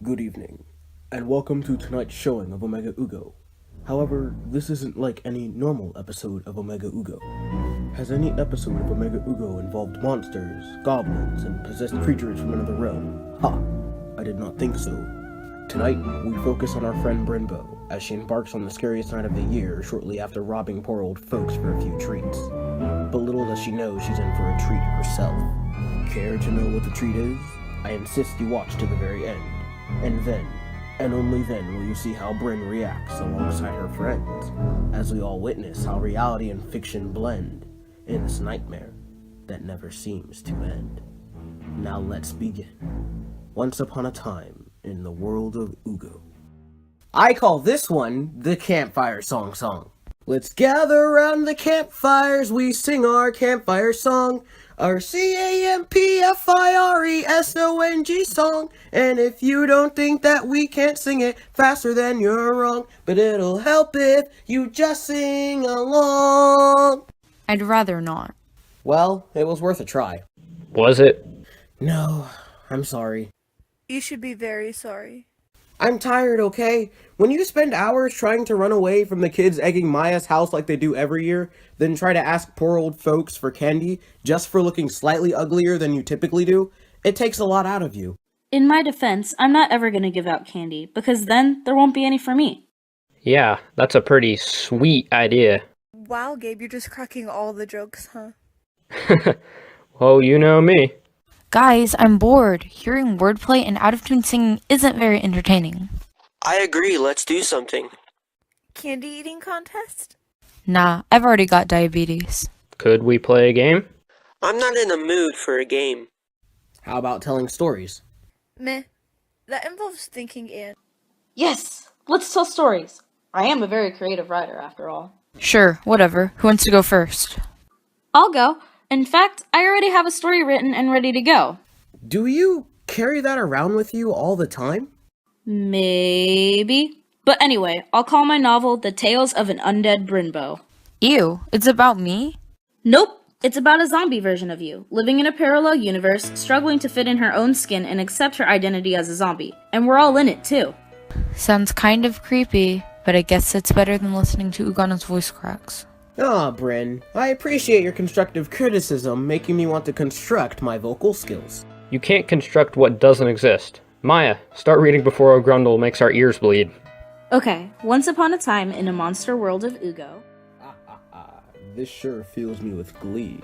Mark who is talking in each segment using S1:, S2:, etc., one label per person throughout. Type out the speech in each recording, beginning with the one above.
S1: Good evening, and welcome to tonight's showing of OmegaUgo. However, this isn't like any normal episode of OmegaUgo. Has any episode of OmegaUgo involved monsters, goblins, and possessed creatures from another realm? Ha! I did not think so. Tonight, we focus on our friend Brynnbo, as she embarks on the scariest night of the year shortly after robbing poor old folks for a few treats. But little does she know she's in for a treat herself. Care to know what the treat is? I insist you watch to the very end. And then, and only then, will you see how Brynn reacts alongside her friends, as we all witness how reality and fiction blend in this nightmare that never seems to end. Now let's begin. Once upon a time in the world of Ugo. I call this one the Campfire Song. Let's gather around the campfires, we sing our campfire song. Our CAMPFIRESONG song. And if you don't think that we can't sing it faster, then you're wrong. But it'll help if you just sing along.
S2: I'd rather not.
S1: Well, it was worth a try.
S3: Was it?
S1: No, I'm sorry.
S4: You should be very sorry.
S1: I'm tired, okay? When you spend hours trying to run away from the kids egging Maya's house like they do every year, then try to ask poor old folks for candy just for looking slightly uglier than you typically do, it takes a lot out of you.
S5: In my defense, I'm not ever going to give out candy, because then there won't be any for me.
S3: Yeah, that's a pretty sweet idea.
S4: Wow, Gabe, you're just cracking all the jokes, huh?
S3: Well, you know me.
S2: Guys, I'm bored. Hearing wordplay and out-of-tune singing isn't very entertaining.
S6: I agree, let's do something.
S4: Candy eating contest?
S2: Nah, I've already got diabetes.
S3: Could we play a game?
S6: I'm not in the mood for a game.
S1: How about telling stories?
S4: Meh. That involves thinking and...
S5: Yes! Let's tell stories. I am a very creative writer, after all.
S2: Sure, whatever. Who wants to go first?
S5: I'll go. In fact, I already have a story written and ready to go.
S1: Do you carry that around with you all the time?
S5: Maybe. But anyway, I'll call my novel The Tales of an Undead Brynnbo.
S2: Ew, it's about me?
S5: Nope. It's about a zombie version of you, living in a parallel universe, struggling to fit in her own skin and accept her identity as a zombie. And we're all in it, too.
S2: Sounds kind of creepy, but I guess it's better than listening to Ugondle's voice cracks.
S1: Ah, Brynn, I appreciate your constructive criticism, making me want to construct my vocal skills.
S3: You can't construct what doesn't exist. Maya, start reading before Ugondle makes our ears bleed.
S5: Okay, once upon a time in a monster world of Ugo.
S1: This sure fills me with glee.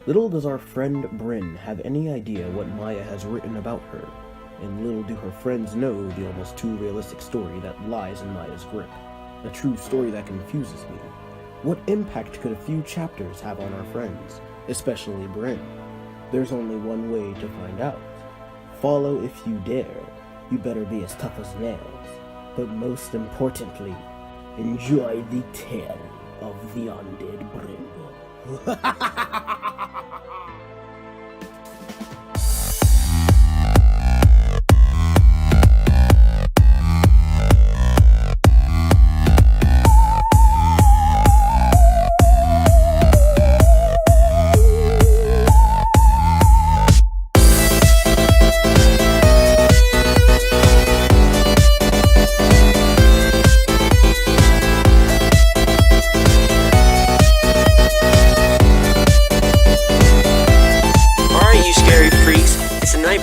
S1: Little does our friend Brynn have any idea what Maya has written about her, and little do her friends know the almost too realistic story that lies in Maya's grip. A true story that confuses me. What impact could a few chapters have on our friends, especially Brynn? There's only one way to find out. Follow if you dare. You better be as tough as nails. But most importantly, enjoy the tale of the Undead Brynnbo.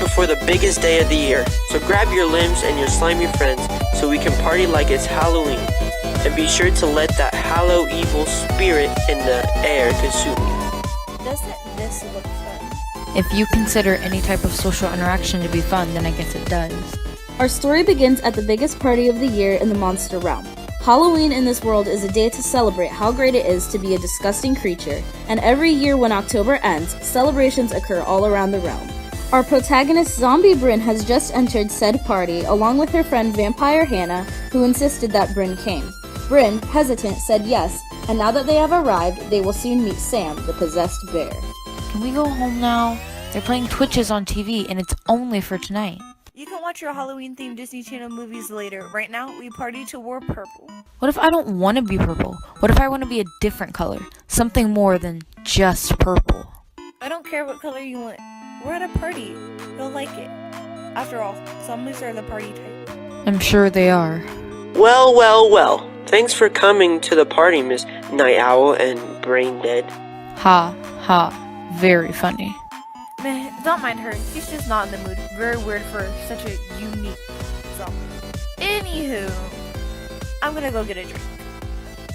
S6: Before the biggest day of the year, so grab your limbs and your slimy friends so we can party like it's Halloween, and be sure to let that Hallow evil spirit in the air consume you.
S4: Doesn't this look fun?
S2: If you consider any type of social interaction to be fun, then I guess it does.
S5: Our story begins at the biggest party of the year in the monster realm. Halloween in this world is a day to celebrate how great it is to be a disgusting creature, and every year when October ends, celebrations occur all around the realm. Our protagonist, Zombie Brynn, has just entered said party along with her friend Vampire Hannah, who insisted that Brynn came. Brynn, hesitant, said yes, and now that they have arrived, they will soon meet Sam, the possessed bear.
S2: Can we go home now? They're playing Twitches on TV, and it's only for tonight.
S4: You can watch your Halloween-themed Disney Channel movies later. Right now, we party to War Purple.
S2: What if I don't want to be purple? What if I want to be a different color? Something more than just purple.
S4: I don't care what color you want. We're at a party. You'll like it. After all, zombies are the party type.
S2: I'm sure they are.
S6: Well, well, well. Thanks for coming to the party, Miss Night Owl and Brain Dead.
S2: Ha, ha. Very funny.
S4: Meh, don't mind her. She's just not in the mood. Very weird for such a unique zombie. Anywho, I'm gonna go get a drink.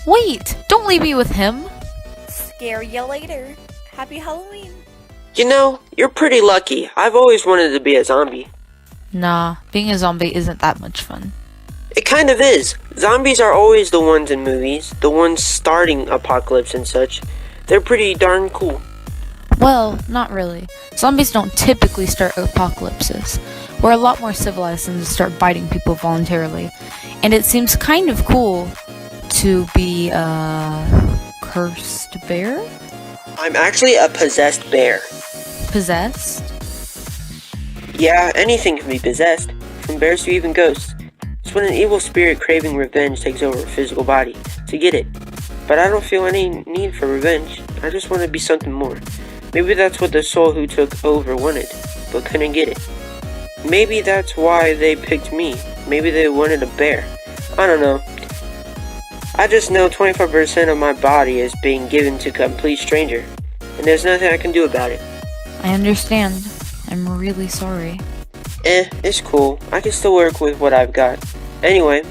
S2: Wait! Don't leave me with him!
S4: Scare ya later. Happy Halloween.
S6: You know, you're pretty lucky. I've always wanted to be a zombie.
S2: Nah, being a zombie isn't that much fun.
S6: It kind of is. Zombies are always the ones in movies, the ones starting apocalypse and such. They're pretty darn cool.
S2: Well, not really. Zombies don't typically start apocalypses. We're a lot more civilized than to start biting people voluntarily. And it seems kind of cool to be a cursed bear?
S6: I'm actually a possessed bear.
S2: Possessed?
S6: Yeah, anything can be possessed, from bears to even ghosts. It's when an evil spirit craving revenge takes over a physical body to get it. But I don't feel any need for revenge. I just want to be something more. Maybe that's what the soul who took over wanted, but couldn't get it. Maybe that's why they picked me. Maybe they wanted a bear. I don't know. I just know 25% of my body is being given to a complete stranger, and there's nothing I can do about it.
S2: I understand. I'm really sorry.
S6: It's cool. I can still work with what I've got. Anyway,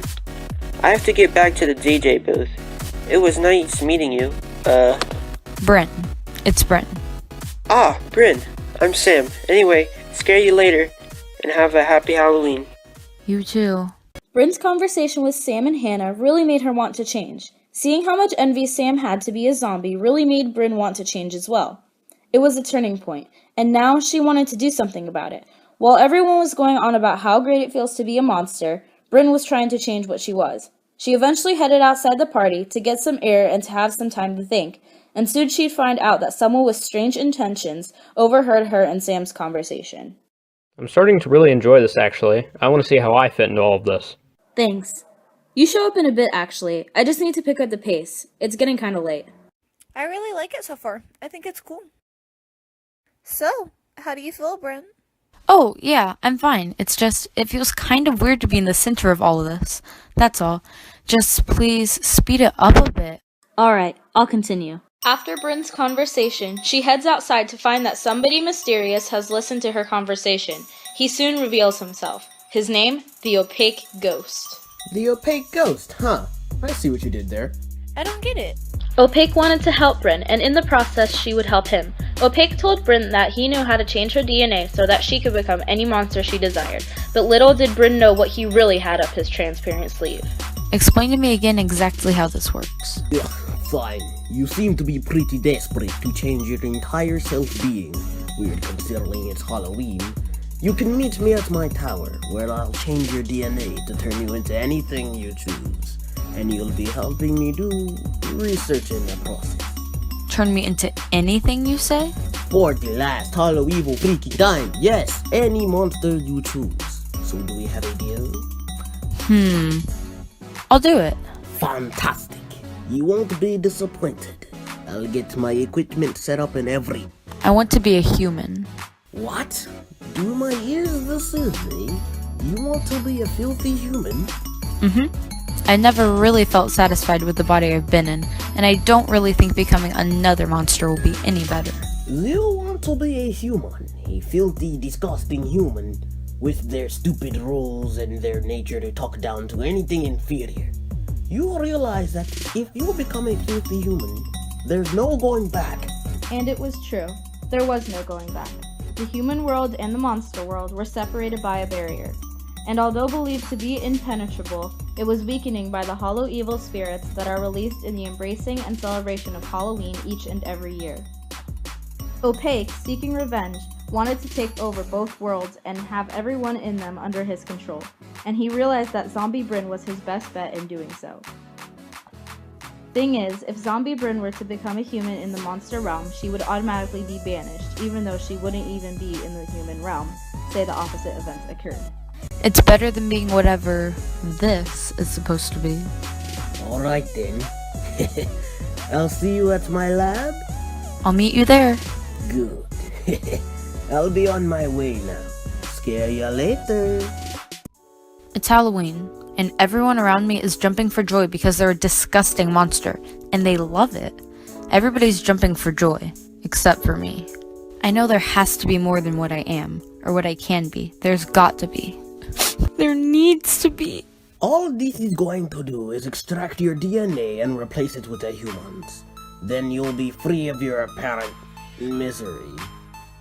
S6: I have to get back to the DJ booth. It was nice meeting you.
S2: Bryn. It's Bryn.
S6: Ah, Bryn. I'm Sam. Anyway, scare you later, and have a happy Halloween.
S2: You too.
S5: Bryn's conversation with Sam and Hannah really made her want to change. Seeing how much envy Sam had to be a zombie really made Bryn want to change as well. It was a turning point, and now she wanted to do something about it. While everyone was going on about how great it feels to be a monster, Bryn was trying to change what she was. She eventually headed outside the party to get some air and to have some time to think, and soon she'd find out that someone with strange intentions overheard her and Sam's conversation.
S3: I'm starting to really enjoy this, actually. I want to see how I fit into all of this.
S5: Thanks. You show up in a bit, actually. I just need to pick up the pace. It's getting kind of late.
S4: I really like it so far. I think it's cool. So, how do you feel, Bryn?
S2: Oh, yeah, I'm fine. It's just, it feels kind of weird to be in the center of all of this. That's all. Just please speed it up a bit.
S5: Alright, I'll continue. After Bryn's conversation, she heads outside to find that somebody mysterious has listened to her conversation. He soon reveals himself. His name, the Opaque Ghost.
S1: The opaque ghost, huh? I see what you did there.
S4: I don't get it.
S5: Opaque wanted to help Bryn, and in the process, she would help him. Opaque told Bryn that he knew how to change her DNA so that she could become any monster she desired. But little did Bryn know what he really had up his transparent sleeve.
S2: Explain to me again exactly how this works.
S1: Ugh, fine. You seem to be pretty desperate to change your entire self-being. Weird considering it's Halloween. You can meet me at my tower, where I'll change your DNA to turn you into anything you choose. And you'll be helping me do research in the process.
S2: Turn me into anything you say?
S1: For the last Halloween freaky time, yes, any monster you choose. So do we have a deal?
S2: I'll do it.
S1: Fantastic. You won't be disappointed. I'll get my equipment set up and every...
S2: I want to be a human.
S1: What? Do my ears deceive me? You want to be a filthy human?
S2: I never really felt satisfied with the body I've been in, and I don't really think becoming another monster will be any better.
S1: You want to be a human, a filthy, disgusting human, with their stupid rules and their nature to talk down to anything inferior. You realize that if you become a filthy human, there's no going back.
S5: And it was true. There was no going back. The human world and the monster world were separated by a barrier. And although believed to be impenetrable, it was weakening by the hollow evil spirits that are released in the embracing and celebration of Halloween each and every year. Opaque, seeking revenge, wanted to take over both worlds and have everyone in them under his control, and he realized that Zombie Bryn was his best bet in doing so. Thing is, if Zombie Bryn were to become a human in the monster realm, she would automatically be banished, even though she wouldn't even be in the human realm, say the opposite events occurred.
S2: It's better than being whatever this is supposed to be.
S1: Alright then. I'll see you at my lab?
S2: I'll meet you there.
S1: Good. I'll be on my way now. Scare ya later.
S2: It's Halloween, and everyone around me is jumping for joy because they're a disgusting monster, and they love it. Everybody's jumping for joy, except for me. I know there has to be more than what I am, or what I can be. There's got to be. There needs to be.
S1: All this is going to do is extract your DNA and replace it with a human's. Then you'll be free of your apparent misery.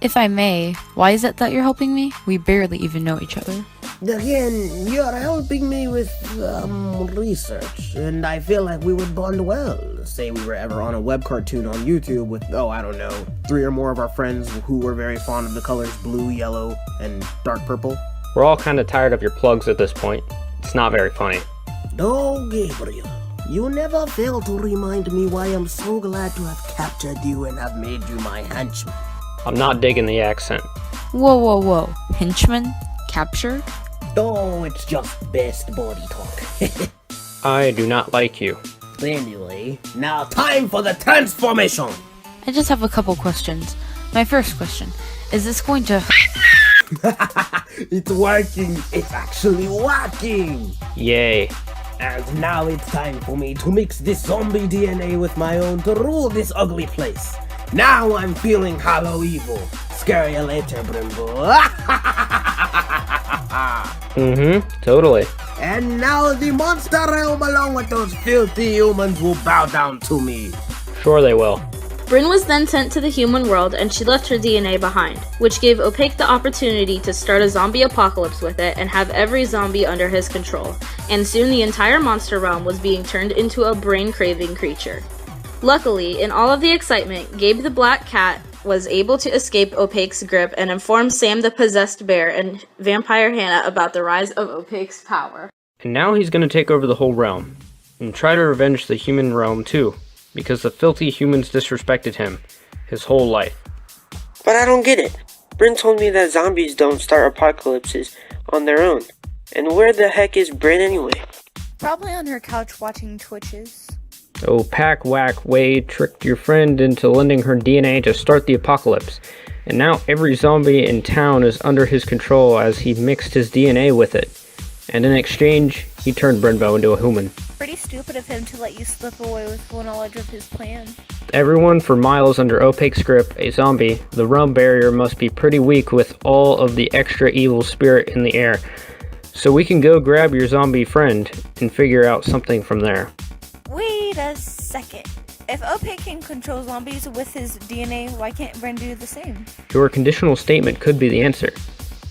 S2: If I may, why is it that you're helping me? We barely even know each other.
S1: Again, you're helping me with, research, and I feel like we would bond well. Say we were ever on a web cartoon on YouTube with, 3 or more of our friends who were very fond of the colors blue, yellow, and dark purple.
S3: We're all kind of tired of your plugs at this point. It's not very funny.
S1: Oh, Gabriel, you never fail to remind me why I'm so glad to have captured you and have made you my henchman.
S3: I'm not digging the accent.
S2: Whoa. Henchman? Captured?
S1: Oh, it's just best body talk.
S3: I do not like you.
S1: Anyway, now time for the transformation!
S2: I just have a couple questions. My first question, is this going to...
S1: It's working! It's actually working!
S3: Yay.
S1: And now it's time for me to mix this zombie DNA with my own to rule this ugly place. Now I'm feeling hollow evil. Scare you later, Brynnbo.
S3: Totally.
S1: And now the monster realm along with those filthy humans will bow down to me.
S3: Sure they will.
S5: Brynn was then sent to the human world and she left her DNA behind, which gave Opaque the opportunity to start a zombie apocalypse with it and have every zombie under his control. And soon the entire monster realm was being turned into a brain-craving creature. Luckily, in all of the excitement, Gabe the Black Cat was able to escape Opaque's grip and inform Sam the Possessed Bear and Vampire Hannah about the rise of Opaque's power.
S3: And now he's gonna take over the whole realm. And try to revenge the human realm too. Because the filthy humans disrespected him his whole life.
S6: But I don't get it. Brynn told me that zombies don't start apocalypses on their own. And where the heck is Brynn anyway?
S4: Probably on her couch watching Twitches.
S3: Oh, Pack Whack Way tricked your friend into lending her DNA to start the apocalypse. And now every zombie in town is under his control as he mixed his DNA with it. And in exchange, he turned Brynnbo into a human.
S4: Pretty stupid of him to let you slip away with full knowledge of his plan.
S3: Everyone for miles under Opaque's grip, a zombie, the realm barrier must be pretty weak with all of the extra evil spirit in the air. So we can go grab your zombie friend and figure out something from there.
S4: Wait a second. If Opaque can control zombies with his DNA, why can't Brynn do the same?
S3: Your conditional statement could be the answer.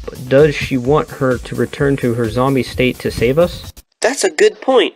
S3: But does she want her to return to her zombie state to save us?
S6: That's a good point.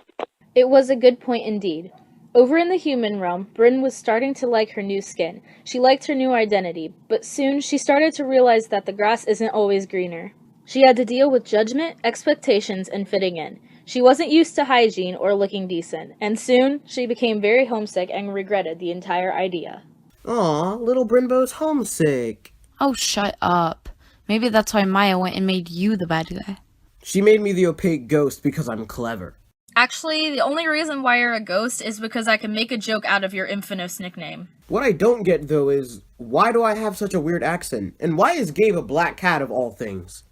S5: It was a good point indeed. Over in the human realm, Brynn was starting to like her new skin. She liked her new identity, but soon she started to realize that the grass isn't always greener. She had to deal with judgment, expectations, and fitting in. She wasn't used to hygiene or looking decent, and soon she became very homesick and regretted the entire idea.
S1: Aw, little Brynnbo's homesick.
S2: Oh, shut up. Maybe that's why Maya went and made you the bad guy.
S1: She made me the opaque ghost because I'm clever.
S7: Actually, the only reason why you're a ghost is because I can make a joke out of your infamous nickname.
S1: What I don't get, though, is why do I have such a weird accent? And why is Gabe a black cat of all things?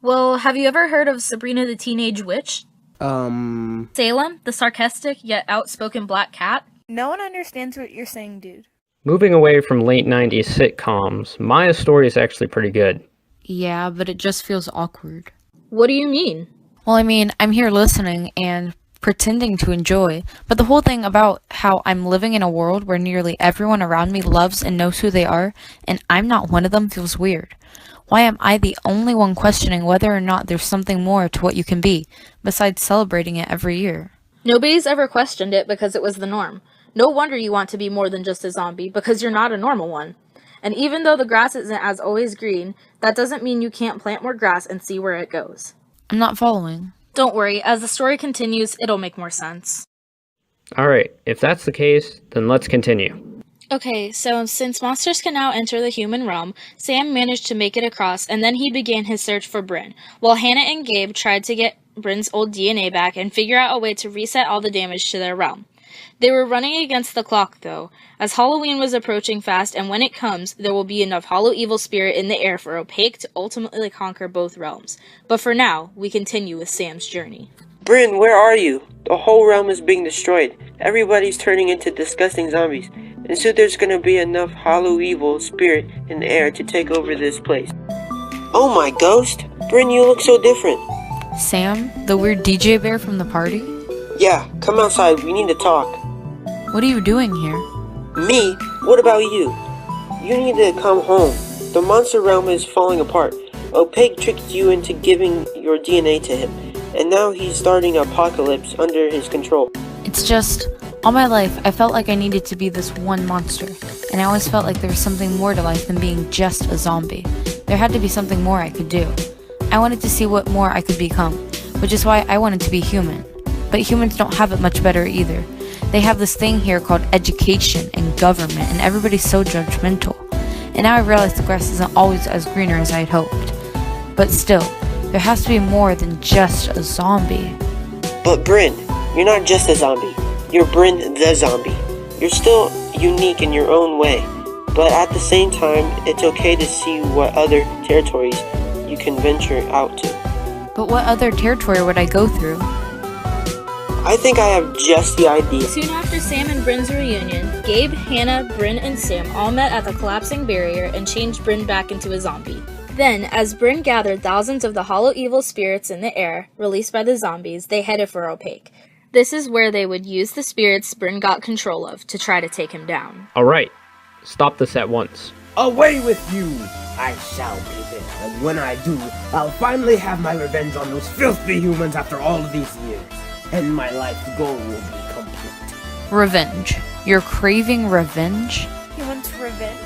S7: Well, have you ever heard of Sabrina the Teenage Witch? Salem, the sarcastic yet outspoken black cat?
S4: No one understands what you're saying, dude.
S3: Moving away from late 90s sitcoms, Maya's story is actually pretty good.
S2: Yeah, but it just feels awkward.
S5: What do you mean?
S2: Well, I mean, I'm here listening and pretending to enjoy, but the whole thing about how I'm living in a world where nearly everyone around me loves and knows who they are, and I'm not one of them feels weird. Why am I the only one questioning whether or not there's something more to what you can be, besides celebrating it every year?
S5: Nobody's ever questioned it because it was the norm. No wonder you want to be more than just a zombie, because you're not a normal one. And even though the grass isn't as always green, that doesn't mean you can't plant more grass and see where it goes.
S2: I'm not following.
S7: Don't worry, as the story continues, it'll make more sense.
S3: Alright, if that's the case, then let's continue.
S5: Okay, so since monsters can now enter the human realm, Sam managed to make it across, and then he began his search for Brynn, while Hannah and Gabe tried to get Brynn's old DNA back and figure out a way to reset all the damage to their realm. They were running against the clock, though, as Halloween was approaching fast, and when it comes, there will be enough hollow evil spirit in the air for Opaque to ultimately conquer both realms. But for now, we continue with Sam's journey.
S6: Bryn, where are you? The whole realm is being destroyed. Everybody's turning into disgusting zombies. And so there's gonna be enough hollow evil spirit in the air to take over this place. Oh my ghost! Bryn, you look so different.
S2: Sam, the weird DJ bear from the party?
S6: Yeah, come outside, we need to talk.
S2: What are you doing here?
S6: Me? What about you? You need to come home. The monster realm is falling apart. Opaque tricked you into giving your DNA to him, and now he's starting an apocalypse under his control.
S2: It's just, all my life, I felt like I needed to be this one monster, and I always felt like there was something more to life than being just a zombie. There had to be something more I could do. I wanted to see what more I could become, which is why I wanted to be human. But humans don't have it much better either. They have this thing here called education and government, and everybody's so judgmental. And now I realize the grass isn't always as greener as I had hoped. But still, there has to be more than just a zombie.
S6: But Bryn, you're not just a zombie. You're Bryn the zombie. You're still unique in your own way. But at the same time, it's okay to see what other territories you can venture out to.
S2: But what other territory would I go through?
S6: I think I have just the idea.
S5: Soon after Sam and Bryn's reunion, Gabe, Hannah, Bryn, and Sam all met at the collapsing barrier and changed Bryn back into a zombie. Then, as Bryn gathered thousands of the hollow evil spirits in the air, released by the zombies, they headed for Opaque. This is where they would use the spirits Bryn got control of to try to take him down.
S3: Alright, stop this at once.
S1: Away with you! I shall be there, and when I do, I'll finally have my revenge on those filthy humans after all of these years. And my life's goal will be complete.
S2: Revenge. You're craving revenge?
S4: He wants revenge?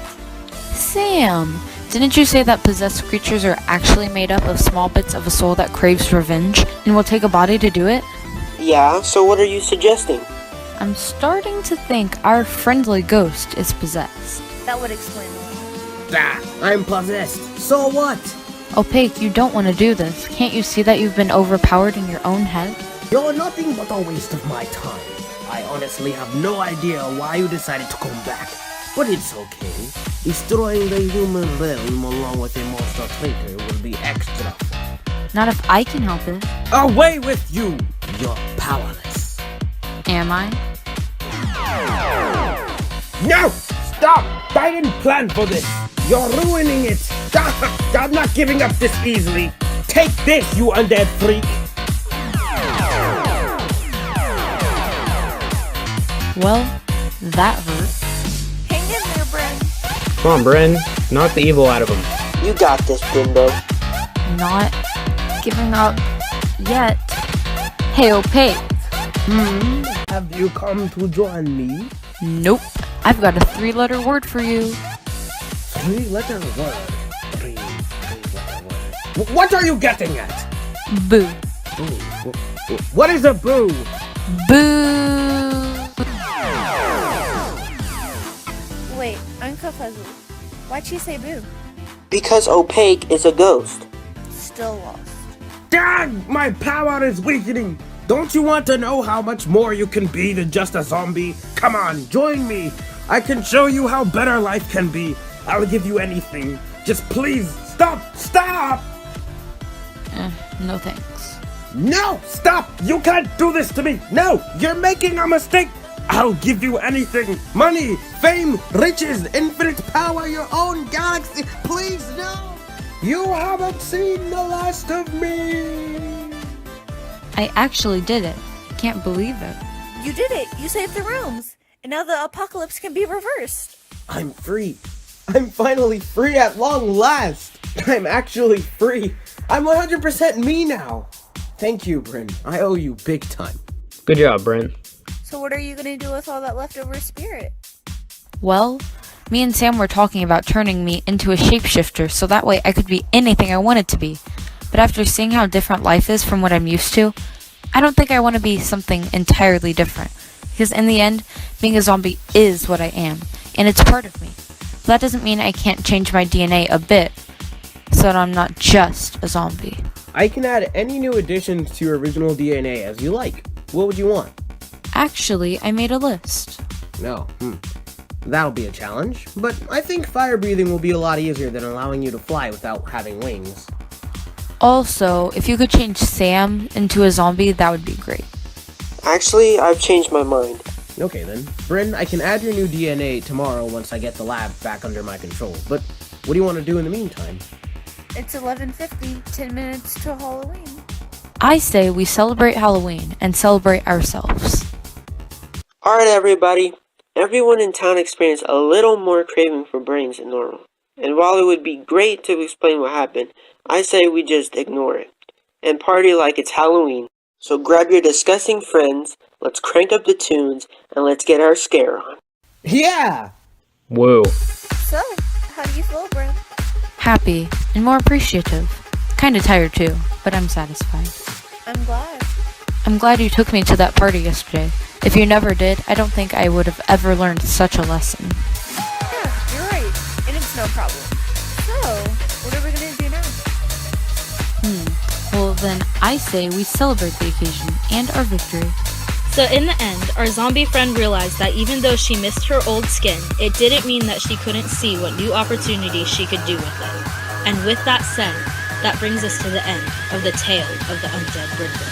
S2: Sam, didn't you say that possessed creatures are actually made up of small bits of a soul that craves revenge and will take a body to do it?
S6: Yeah, so what are you suggesting?
S2: I'm starting to think our friendly ghost is possessed.
S4: That would explain it.
S1: I'm possessed. So what?
S2: Opaque, you don't want to do this. Can't you see that you've been overpowered in your own head?
S1: You're nothing but a waste of my time. I honestly have no idea why you decided to come back. But it's okay. Destroying the human realm along with a monster traitor will be extra fun.
S2: Not if I can help it.
S1: Away with you! You're powerless.
S2: Am I?
S1: No! Stop! I didn't plan for this. You're ruining it. I'm not giving up this easily. Take this, you undead freak.
S2: Well, that hurt.
S4: Hang in there, Bryn.
S3: Come on, Bryn, knock the evil out of him.
S6: You got this, Brynnbo.
S2: Not giving up yet. Hey, Opaque.
S1: Have you come to join me?
S2: Nope. I've got a 3-letter word for you.
S1: 3-letter word. Three-letter word. What are you getting at?
S2: Boo.
S1: Boo. What is a boo?
S2: Boo.
S4: Wait, I'm confused. Why'd she say boo?
S6: Because Opaque is a ghost.
S4: Still lost.
S1: Dad, my power is weakening. Don't you want to know how much more you can be than just a zombie? Come on, join me. I can show you how better life can be. I'll give you anything. Just please, stop!
S2: No thanks.
S1: No, stop! You can't do this to me. No, you're making a mistake. I'll give you anything. Money, fame, riches, infinite power, your own galaxy. Please, no. You haven't seen the last of me.
S2: I actually did it. Can't believe it.
S4: You did it! You saved the rooms! And now the apocalypse can be reversed!
S1: I'm free. I'm finally free at long last. I'm actually free. I'm 100% me now. Thank you, Bryn. I owe you big time.
S3: Good job, Bryn.
S4: So what are you gonna do with all that leftover spirit?
S2: Well, me and Sam were talking about turning me into a shapeshifter so that way I could be anything I wanted to be. But after seeing how different life is from what I'm used to, I don't think I want to be something entirely different. Because in the end, being a zombie is what I am, and it's part of me. But that doesn't mean I can't change my DNA a bit, so that I'm not just a zombie.
S1: I can add any new additions to your original DNA as you like. What would you want?
S2: Actually, I made a list.
S1: No, That'll be a challenge, but I think fire breathing will be a lot easier than allowing you to fly without having wings.
S2: Also, if you could change Sam into a zombie, that would be great.
S6: Actually, I've changed my mind.
S1: Okay then. Bryn, I can add your new DNA tomorrow once I get the lab back under my control, but what do you want to do in the meantime?
S4: It's 11:50, 10 minutes till Halloween.
S2: I say we celebrate Halloween and celebrate ourselves.
S6: Alright everybody, everyone in town experienced a little more craving for brains than normal. And while it would be great to explain what happened, I say we just ignore it and party like it's Halloween. So grab your disgusting friends, let's crank up the tunes, and let's get our scare on.
S1: Yeah!
S3: Whoa.
S4: So, how do you feel, Bryn?
S2: Happy and more appreciative. Kinda tired too, but I'm satisfied.
S4: I'm glad.
S2: I'm glad you took me to that party yesterday. If you never did, I don't think I would have ever learned such a lesson.
S4: Yeah, you're right. And it's no problem. So, what are we gonna do now?
S2: Well then, I say we celebrate the occasion and our victory.
S5: So in the end, our zombie friend realized that even though she missed her old skin, it didn't mean that she couldn't see what new opportunities she could do with it. And with that said, that brings us to the end of the tale of the Undead Brynnbo.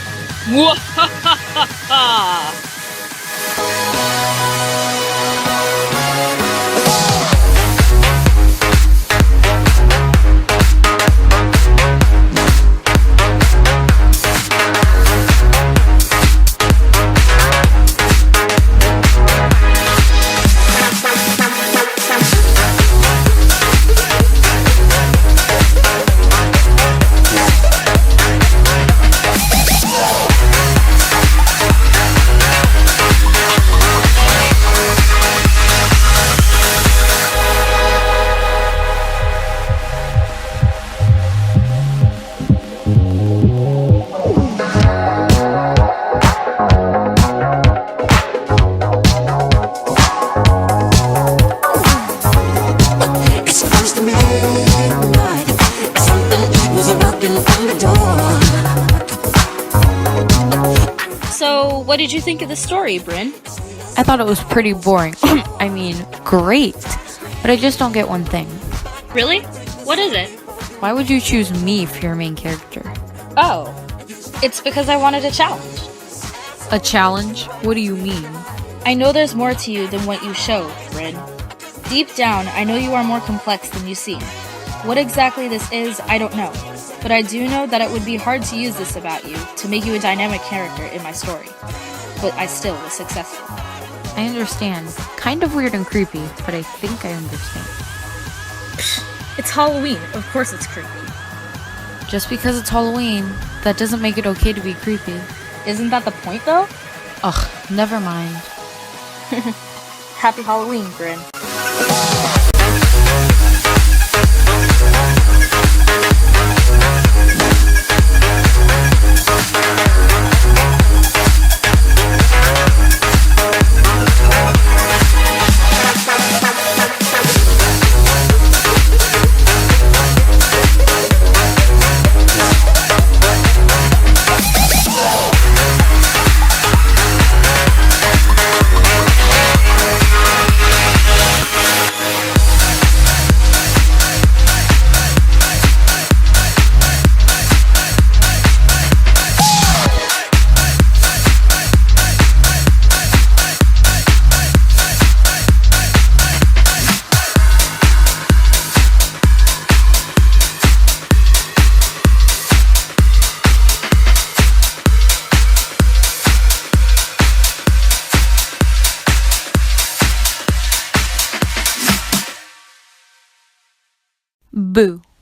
S5: So, what did you think of the story, Bryn?
S2: I thought it was pretty boring. I mean, great. But I just don't get one thing.
S5: Really? What is it?
S2: Why would you choose me for your main character?
S5: Oh, it's because I wanted a challenge.
S2: A challenge? What do you mean?
S5: I know there's more to you than what you show, Bryn. Deep down, I know you are more complex than you seem. What exactly this is, I don't know. But I do know that it would be hard to use this about you to make you a dynamic character in my story. But I still was successful.
S2: I understand. Kind of weird and creepy, but I think I understand.
S5: It's Halloween. Of course it's creepy.
S2: Just because it's Halloween, that doesn't make it okay to be creepy.
S5: Isn't that the point, though?
S2: Ugh, never mind.
S5: Happy Halloween, Bryn.
S2: Boo.